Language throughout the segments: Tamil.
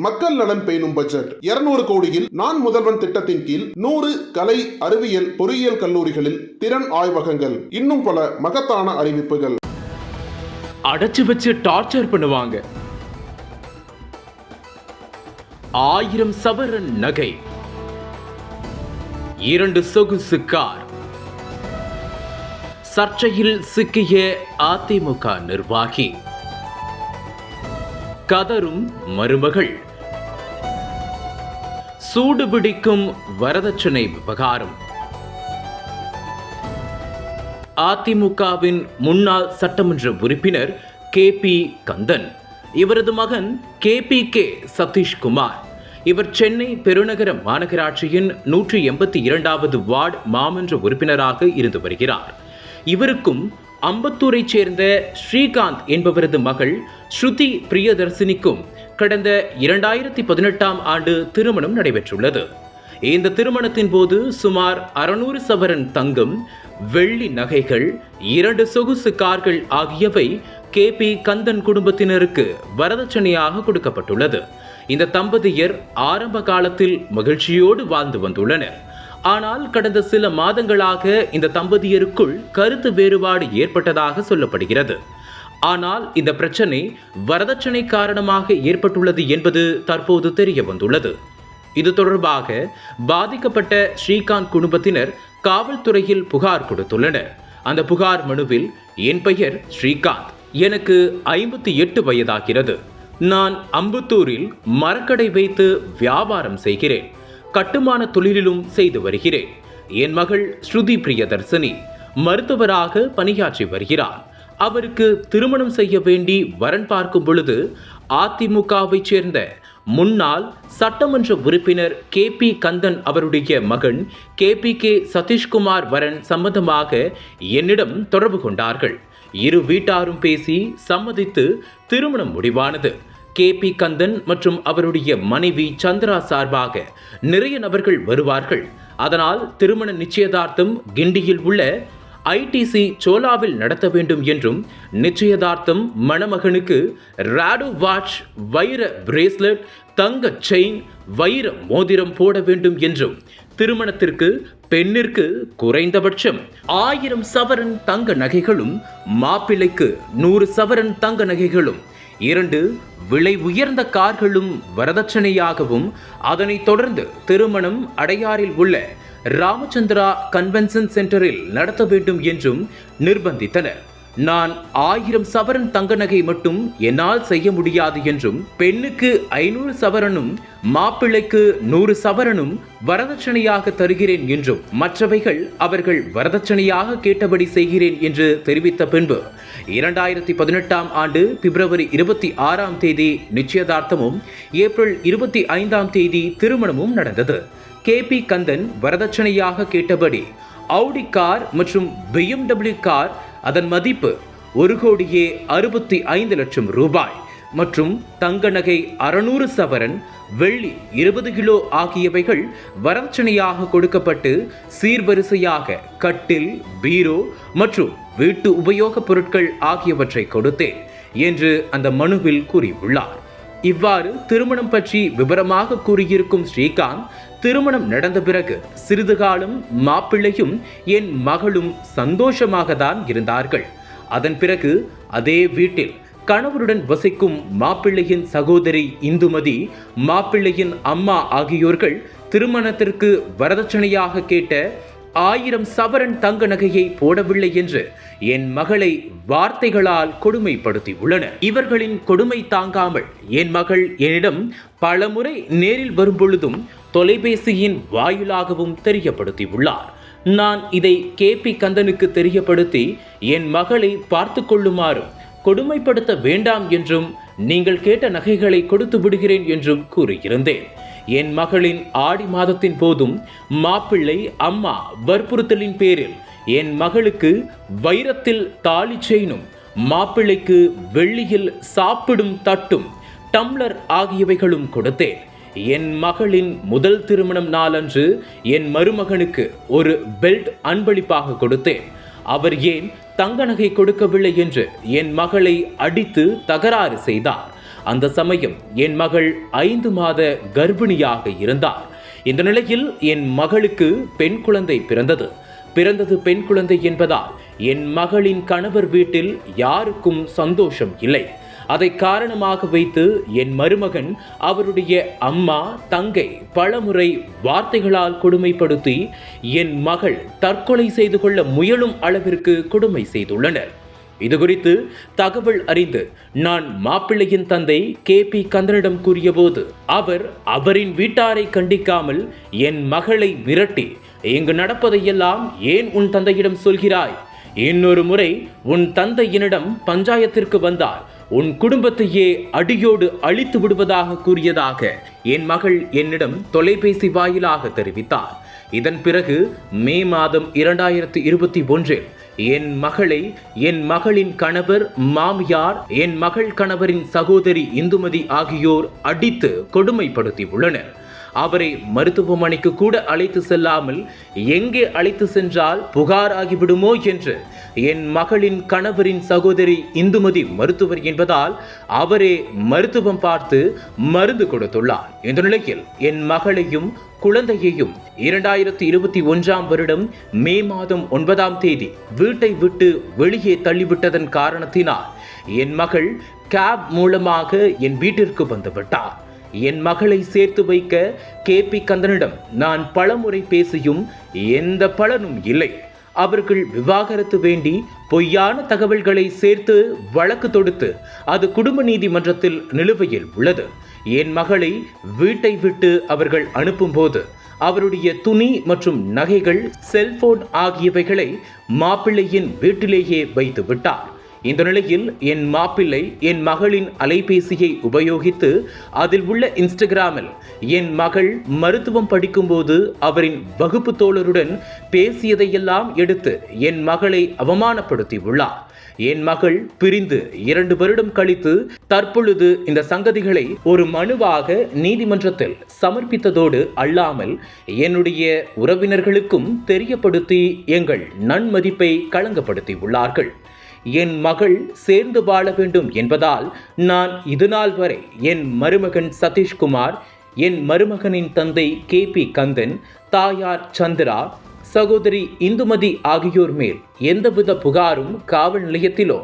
மக்கள் நலன் பேணும் பட்ஜெட் 200 கோடியில் நான் முதல்வன் திட்டத்தின் கீழ் 100 கலை, அறிவியல், பொறியியல் கல்லூரிகளில் திறன் ஆய்வகங்கள். இன்னும் பல மகத்தான அறிவிப்புகள். அடைச்சு வச்சு டார்ச்சர் பண்ணுவாங்க. 1000 சவரன் நகை, 2 சொகுசு கார். சர்ச்சையில் சிக்கிய அதிமுக நிர்வாகி, கதரும் மருமகள், சூடுபிடிக்கும் வரதட்சணை விவகாரம். அதிமுகவின் முன்னாள் சட்டமன்ற உறுப்பினர் KP கந்தன், இவரது மகன் KPK சதீஷ்குமார். இவர் சென்னை பெருநகர மாநகராட்சியின் 182வது வார்டு மாமன்ற உறுப்பினராக இருந்து வருகிறார். இவருக்கும் அம்பத்தூரை சேர்ந்த ஸ்ரீகாந்த் என்பவரது மகள் ஸ்ருதி பிரியதர்சினிக்கும் கடந்த 2018ஆம் ஆண்டு திருமணம் நடைபெற்றுள்ளது. இந்த திருமணத்தின் போது சுமார் 600 சவரன் தங்கம், வெள்ளி நகைகள், 2 சொகுசு கார்கள் ஆகியவை KP கந்தன் குடும்பத்தினருக்கு வரதட்சணையாக கொடுக்கப்பட்டுள்ளது. இந்த தம்பதியர் ஆரம்ப காலத்தில் மகிழ்ச்சியோடு வாழ்ந்து வந்துள்ளனர். ஆனால் கடந்த சில மாதங்களாக இந்த தம்பதியருக்குள் கருத்து வேறுபாடு ஏற்பட்டதாக சொல்லப்படுகிறது. ஆனால் இந்த பிரச்சனை வரதட்சணை காரணமாக ஏற்பட்டுள்ளது என்பது தற்போது தெரிய வந்துள்ளது. இது தொடர்பாக பாதிக்கப்பட்ட ஸ்ரீகாந்த் குடும்பத்தினர் காவல்துறையில் புகார் கொடுத்துள்ளனர். அந்த புகார் மனுவில், என் பெயர் ஸ்ரீகாந்த், எனக்கு 58 வயதாகிறது. நான் அம்பத்தூரில் மரக்கடை வைத்து வியாபாரம் செய்கிறேன். கட்டுமான தொழிலிலும் செய்து வருகிறேன். என் மகள் ஸ்ருதி பிரியதர்சினி மருத்துவராக பணியாற்றி வருகிறார். அவருக்கு திருமணம் செய்ய வேண்டி வரன் பார்க்கும் பொழுது அதிமுகவை சேர்ந்த முன்னாள் சட்டமன்ற உறுப்பினர் KP கந்தன் அவருடைய மகன் KPK சதீஷ்குமார் வரன் சம்பந்தமாக என்னிடம் தொடர்பு கொண்டார்கள். இரு வீட்டாரும் பேசி சம்மதித்து திருமணம் முடிவானது. KP கந்தன் மற்றும் அவருடைய மனைவி சந்திரா சார்பாக நிறைய நபர்கள் வருவார்கள். அதனால் திருமண நிச்சயதார்த்தம் கிண்டியில் உள்ள ITC சோலாவில் நடத்த வேண்டும் என்றும், நிச்சயதார்த்தம் மணமகனுக்கு ராடோ வாட்ச், வைர பிரேஸ்லெட், தங்க செயின், வைர மோதிரம் போட வேண்டும் என்றும், திருமணத்திற்கு பெண்ணிற்கு குறைந்தபட்சம் 1000 சவரன் தங்க நகைகளும், மாப்பிள்ளைக்கு 100 சவரன் தங்க நகைகளும், 2 விலை உயர்ந்த கார்களும் வரதட்சணையாகவும், அதனைத் தொடர்ந்து திருமணம் அடையாறில் உள்ள ராமச்சந்திரா கன்வென்ஷன் சென்டரில் நடத்த வேண்டும் என்றும் நிர்பந்தித்தனர். நான் 1000 சவரன் தங்க நகை மட்டும் என்னால் செய்ய முடியாது என்றும், பெண்ணுக்கு 500 சவரனும் மாப்பிள்ளைக்கு 100 சவரனும் வரதட்சணையாக தருகிறேன் என்றும், மற்றவைகள் அவர்கள் வரதட்சணையாக கேட்டபடி செய்கிறேன் என்று தெரிவித்த பின்பு 2018ஆம் ஆண்டு பிப்ரவரி 26ஆம் தேதி நிச்சயதார்த்தமும், ஏப்ரல் 25ஆம் தேதி திருமணமும் நடந்தது. KP கந்தன் வரதட்சணையாக கேட்டபடி Audi கார் மற்றும் BMW கார், அதன் மதிப்பு 1,65 லட்சம் ரூபாய் மற்றும் தங்க நகை 600 சவரன், வெள்ளி 20 கிலோ ஆகியவைகள் வரதட்சணையாக கொடுக்கப்பட்டு சீர்வரிசையாக கட்டில், பீரோ மற்றும் வீட்டு உபயோகப் பொருட்கள் ஆகியவற்றை கொடுத்தேன் என்று அந்த மனுவில் கூறியுள்ளார். இவ்வாறு திருமணம் பற்றி விவரமாக கூறியிருக்கும் ஸ்ரீகாந்த், திருமணம் நடந்த பிறகு சிறிது காலம் மாப்பிள்ளையும் என் மகளும் சந்தோஷமாக தான் இருந்தார்கள். அதன் பிறகு அதே வீட்டில் கணவருடன் வசிக்கும் மாப்பிள்ளையின் சகோதரி இந்துமதி, மாப்பிள்ளையின் அம்மா ஆகியோர்கள் திருமணத்திற்கு வரதட்சணையாக கேட்ட 1000 சவரன் தங்க நகையை போடவில்லை என்று என் மகளை வார்த்தைகளால் கொடுமைப்படுத்தி உள்ளனர். இவர்களின் கொடுமை தாங்காமல் என் மகள் என்னிடம் பலமுறை நேரில் வரும்பொழுதும் தொலைபேசியின் வாயிலாகவும் தெரியப்படுத்தி உள்ளார். நான் இதை KP கந்தனுக்கு தெரியப்படுத்தி என் மகளை பார்த்து கொள்ளுமாறும், கொடுமைப்படுத்த வேண்டாம் என்றும், நீங்கள் கேட்ட நகைகளை கொடுத்து விடுகிறேன் என்றும் கூறியிருந்தேன். என் மகளின் ஆடி மாதத்தின் போதும் மாப்பிள்ளை அம்மா வற்புறுத்தலின் பேரில் என் மகளுக்கு வைரத்தில் தாலி செயினும், மாப்பிள்ளைக்கு வெள்ளியில் சாப்பிடும் தட்டும், டம்ளர் ஆகியவைகளும் கொடுத்தேன். என் மகளின் முதல் திருமணம் நாளன்று என் மருமகனுக்கு ஒரு பெல்ட் அன்பளிப்பாக கொடுத்தேன். அவர் ஏன் தங்க நகை கொடுக்கவில்லை என்று என் மகளை அடித்து தகராறு செய்தார். அந்த சமயம் என் மகள் 5 மாத கர்ப்பிணியாக இருந்தார். இந்த நிலையில் என் மகளுக்கு பெண் குழந்தை பிறந்தது பெண் குழந்தை என்பதால் என் மகளின் கணவர் வீட்டில் யாருக்கும் சந்தோஷம் இல்லை. அதை காரணமாக வைத்து என் மருமகன் அவருடைய அம்மா, தங்கை பலமுறை வார்த்தைகளால் கொடுமைப்படுத்தி என் மகள் தற்கொலை செய்து கொள்ள முயலும் அளவிற்கு கொடுமை செய்துள்ளனர். இதுகுறித்து தகவல் அறிந்து நான் மாப்பிள்ளையின் தந்தை KP கந்தனிடம் கூறியபோது அவரின் வீட்டாரை கண்டிக்காமல் என் மகளை மிரட்டி, இங்கு நடப்பதையெல்லாம் ஏன் உன் தந்தையிடம் சொல்கிறாய்? இன்னொரு முறை உன் தந்தையினிடம் பஞ்சாயத்திற்கு வந்தால் உன் குடும்பத்தையே அடியோடு அழித்து விடுவதாக கூறியதாக என் மகள் என்னிடம் தொலைபேசி வாயிலாக தெரிவித்தார். இதன் பிறகு மே மாதம் 2021 என் மகளை என் மகளின் கணவர், மாமியார், என் மகள் கணவரின் சகோதரி இந்துமதி ஆகியோர் அடித்து கொடுமைப்படுத்தி உள்ளனர். அவரை மருத்துவமனைக்கு கூட அழைத்து செல்லாமல் எங்கே அழைத்து சென்றால் புகார் ஆகிவிடுமோ என்று என் மகளின் கணவரின் சகோதரி இந்துமதி மருத்துவர் என்பதால் அவரே மருத்துவம் பார்த்து மருந்து கொடுத்துள்ளார். இந்த நிலையில் என் மகளையும் குழந்தையையும் 2021 வருடம் மே மாதம் 9ஆம் தேதி வீட்டை விட்டு வெளியே தள்ளிவிட்டதன் காரணத்தினால் என் மகள் கேப் மூலமாக என் வீட்டிற்கு வந்துவிட்டார். என் மகளை சேர்த்து வைக்க KP கந்தனிடம் நான் பலமுறை பேசியும் எந்த பலனும் இல்லை. அவர்கள் விவாகரத்து வேண்டி பொய்யான தகவல்களை சேர்த்து வழக்கு தொடுத்து அது குடும்ப நீதிமன்றத்தில் நிலுவையில் உள்ளது. என் மகளை வீட்டை விட்டு அவர்கள் அனுப்பும்போது அவருடைய துணி மற்றும் நகைகள், செல்போன் ஆகியவைகளை மாப்பிள்ளையின் வீட்டிலேயே வைத்து விட்டார். இந்த நிலையில் என் மாப்பிள்ளை என் மகளின் அலைபேசியை உபயோகித்து அதில் உள்ள இன்ஸ்டாகிராமில் என் மகள் மருத்துவம் படிக்கும்போது அவரின் வகுப்பு தோழருடன் பேசியதையெல்லாம் எடுத்து என் மகளை அவமானப்படுத்தி உள்ளார். என் மகள் பிரிந்து 2 வருடம் கழித்து தற்பொழுது இந்த சங்கதிகளை ஒரு மனுவாக நீதிமன்றத்தில் சமர்ப்பித்ததோடு அல்லாமல் என்னுடைய உறவினர்களுக்கும் தெரியப்படுத்தி எங்கள் நன்மதிப்பை களங்கப்படுத்தி உள்ளார்கள். என் மகள் சேர்ந்து வாழ வேண்டும் என்பதால் நான் இதுநாள் வரை என் மருமகன் சதீஷ்குமார், என் மருமகனின் தந்தை KP கந்தன், தாயார் சந்திரா, சகோதரி இந்துமதி ஆகியோர் மேல் எந்தவித புகாரும் காவல் நிலையத்திலோ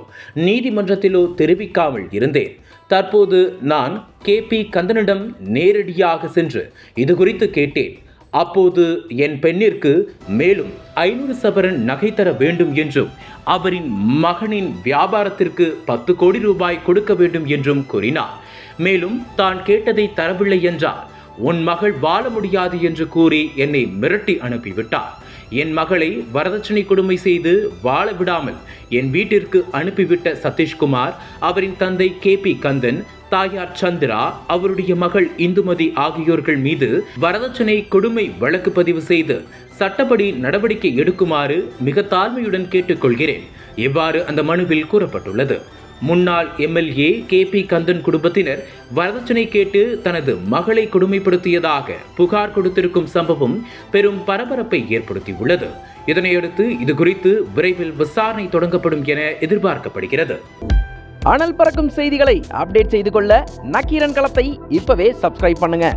நீதிமன்றத்திலோ தெரிவிக்காமல் இருந்தேன். தற்போது நான் KP கந்தனிடம் நேரடியாக சென்று இது குறித்து கேட்டேன். அப்போது என் பெண்ணிற்கு மேலும் 500 சவரன் நகை தர வேண்டும் என்றும் அவரின் மகனின் வியாபாரத்திற்கு 10 கோடி ரூபாய் கொடுக்க வேண்டும் என்றும் கூறினார். மேலும் தான் கேட்டதை தரவில்லை என்றால் உன் மகள் வாழ முடியாது என்று கூறி என்னை மிரட்டி அனுப்பிவிட்டார். என் மகளை வரதட்சணை கொடுமை செய்து வாழ விடாமல் என் வீட்டிற்கு அனுப்பிவிட்ட சதீஷ்குமார், அவரின் தந்தை KP கந்தன், தாயார் சந்திரா, அவருடைய மகள் இந்துமதி ஆகியோர்கள் மீது வரதட்சணை கொடுமை வழக்கு பதிவு செய்து சட்டப்படி நடவடிக்கை எடுக்குமாறு மிக தாழ்மையுடன் கேட்டுக்கொள்கிறேன். இவ்வாறு அந்த மனுவில் கூறப்பட்டுள்ளது. முன்னாள் MLA KP கந்தன் குடும்பத்தினர் வரதட்சணை கேட்டு தனது மகளை கொடுமைப்படுத்தியதாக புகார் கொடுத்திருக்கும் சம்பவம் பெரும் பரபரப்பை ஏற்படுத்தியுள்ளது. இதனையடுத்து இது குறித்து விரைவில் விசாரணை தொடங்கப்படும் என எதிர்பார்க்கப்படுகிறது. அனல் பறக்கும் செய்திகளை அப்டேட் செய்து கொள்ள நக்கீரன் களத்தை இப்பவே சப்ஸ்கிரைப் பண்ணுங்க.